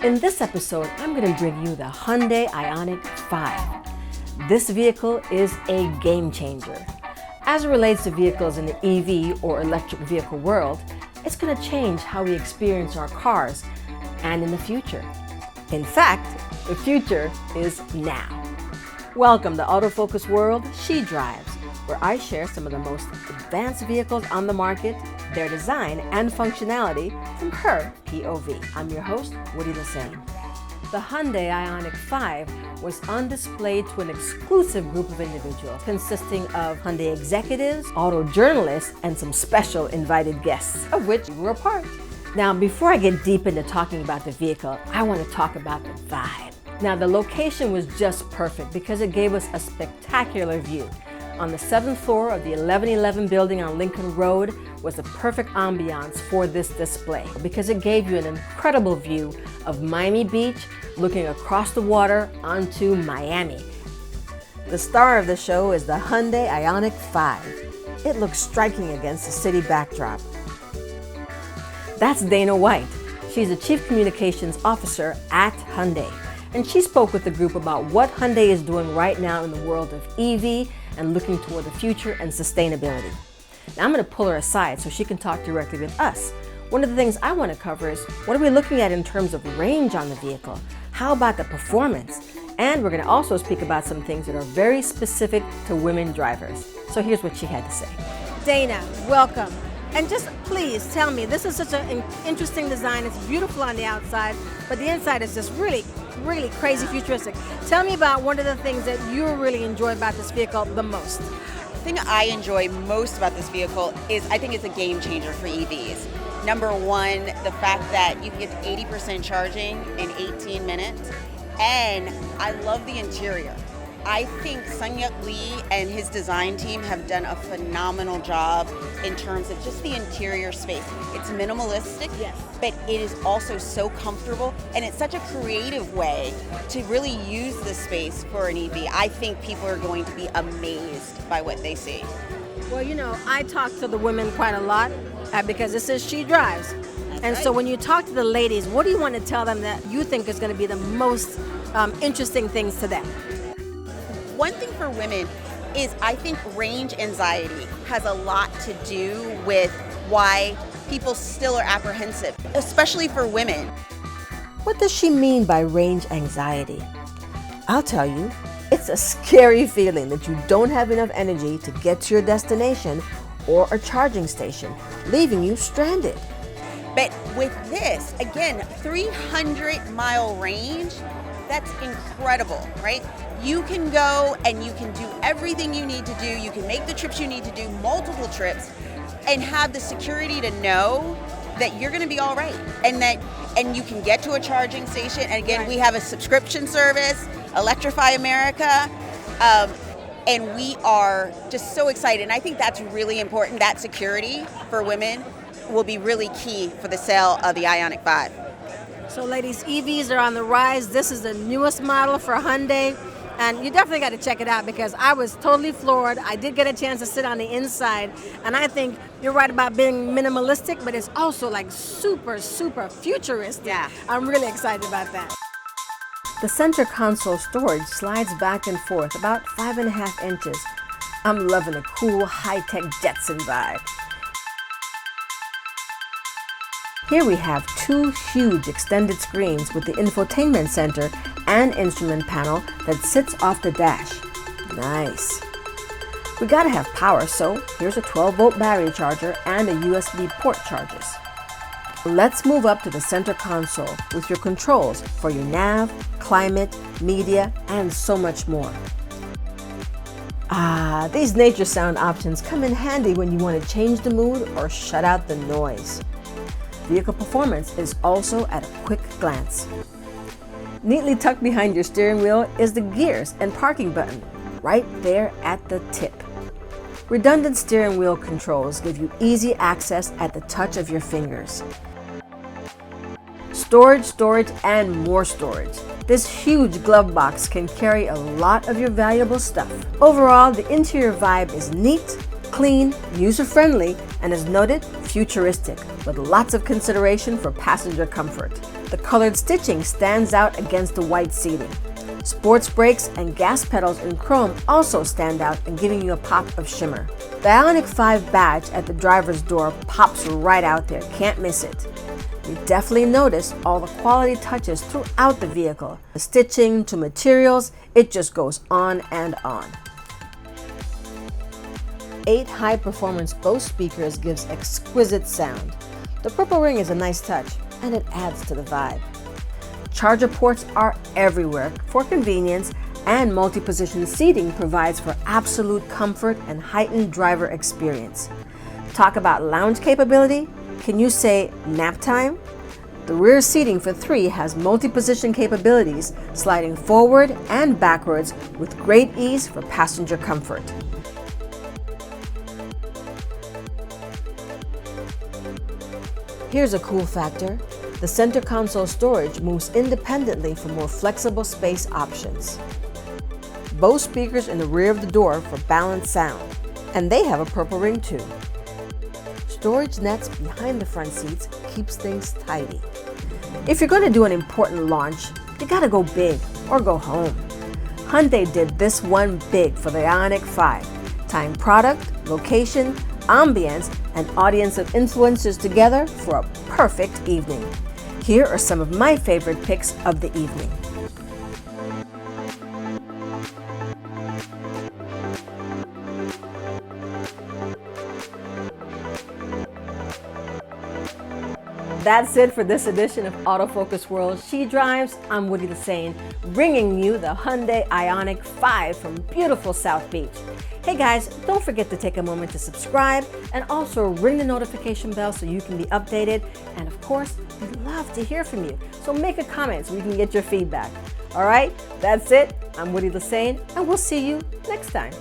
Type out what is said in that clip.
In this episode, I'm going to bring you the Hyundai Ioniq 5. This vehicle is a game changer. As it relates to vehicles in the EV or electric vehicle world, it's going to change how we experience our cars and in the future. In fact, the future is now. Welcome to Autofocus World She Drives, where I share some of the most advanced vehicles on the market, their design and functionality from her POV. I'm your host, Woodie Lesesne. The Hyundai Ioniq 5 was on display to an exclusive group of individuals consisting of Hyundai executives, auto journalists, and some special invited guests, of which we were a part. Now, before I get deep into talking about the vehicle, I want to talk about the vibe. Now, the location was just perfect because it gave us a spectacular view. On the 7th floor of the 1111 building on Lincoln Road was the perfect ambiance for this display because it gave you an incredible view of Miami Beach looking across the water onto Miami. The star of the show is the Hyundai Ioniq 5. It looks striking against the city backdrop. That's Dana White. She's the Chief Communications Officer at Hyundai. And she spoke with the group about what Hyundai is doing right now in the world of EV and looking toward the future and sustainability. Now I'm going to pull her aside so she can talk directly with us. One of the things I want to cover is what are we looking at in terms of range on the vehicle? How about the performance? And we're going to also speak about some things that are very specific to women drivers. So here's what she had to say. Dana, welcome. And just please tell me, this is such an interesting design. It's beautiful on the outside, but the inside is just really crazy futuristic. Tell me about one of the things that you really enjoy about this vehicle the most. The thing I enjoy most about this vehicle is I think it's a game changer for EVs. Number one, the fact that you can get to 80% charging in 18 minutes. And I love the interior. I think Sung-Yuk Lee and his design team have done a phenomenal job in terms of just the interior space. It's minimalistic, yes, but it is also so comfortable, and it's such a creative way to really use this space for an EV. I think people are going to be amazed by what they see. Well, you know, I talk to the women quite a lot because this is She Drives. And so when you talk to the ladies, what do you want to tell them that you think is going to be the most interesting things to them? One thing for women is I think range anxiety has a lot to do with why people still are apprehensive, especially for women. What does she mean by range anxiety? I'll tell you, it's a scary feeling that you don't have enough energy to get to your destination or a charging station, leaving you stranded. But with this, again, 300-mile range, that's incredible, right? You can go and you can do everything you need to do. You can make the trips you need to do, multiple trips, and have the security to know that you're going to be all right, and you can get to a charging station. And again, we have a subscription service, Electrify America, and we are just so excited. And I think that's really important. That security for women will be really key for the sale of the Ioniq 5. So ladies, EVs are on the rise. This is the newest model for Hyundai. And you definitely got to check it out because I was totally floored. I did get a chance to sit on the inside. And I think you're right about being minimalistic, but it's also like super futuristic. Yeah. I'm really excited about that. The center console storage slides back and forth about 5.5 inches. I'm loving the cool high-tech Jetson vibe. Here we have two huge extended screens with the infotainment center and instrument panel that sits off the dash. Nice. We gotta have power, so here's a 12-volt battery charger and a USB port charges. Let's move up to the center console with your controls for your nav, climate, media, and so much more. These nature sound options come in handy when you want to change the mood or shut out the noise. Vehicle performance is also at a quick glance. Neatly tucked behind your steering wheel is the gears and parking button, right there at the tip. Redundant steering wheel controls give you easy access at the touch of your fingers. Storage, and more storage. This huge glove box can carry a lot of your valuable stuff. Overall, the interior vibe is neat, clean, user-friendly, and as noted, futuristic, with lots of consideration for passenger comfort. The colored stitching stands out against the white seating. Sports brakes and gas pedals in chrome also stand out and giving you a pop of shimmer. The Ioniq 5 badge at the driver's door pops right out there, can't miss it. You definitely notice all the quality touches throughout the vehicle. The stitching to materials, it just goes on and on. 8 high-performance Bose speakers gives exquisite sound. The purple ring is a nice touch, and it adds to the vibe. Charger ports are everywhere for convenience, and multi-position seating provides for absolute comfort and heightened driver experience. Talk about lounge capability? Can you say nap time? The rear seating for 3 has multi-position capabilities, sliding forward and backwards with great ease for passenger comfort. Here's a cool factor. The center console storage moves independently for more flexible space options. Bose speakers in the rear of the door for balanced sound, and they have a purple ring too. Storage nets behind the front seats keeps things tidy. If you're going to do an important launch, you gotta go big or go home. Hyundai did this one big for the Ioniq 5, tying product, location, ambience, and audience of influencers together for a perfect evening. Here are some of my favorite picks of the evening. That's it for this edition of Autofocus World She Drives. I'm Woodie Lesesne, bringing you the Hyundai Ioniq 5 from beautiful South Beach. Hey guys, don't forget to take a moment to subscribe and also ring the notification bell so you can be updated. And of course, we'd love to hear from you. So make a comment so we can get your feedback. All right, that's it. I'm Woodie Lesesne, and we'll see you next time.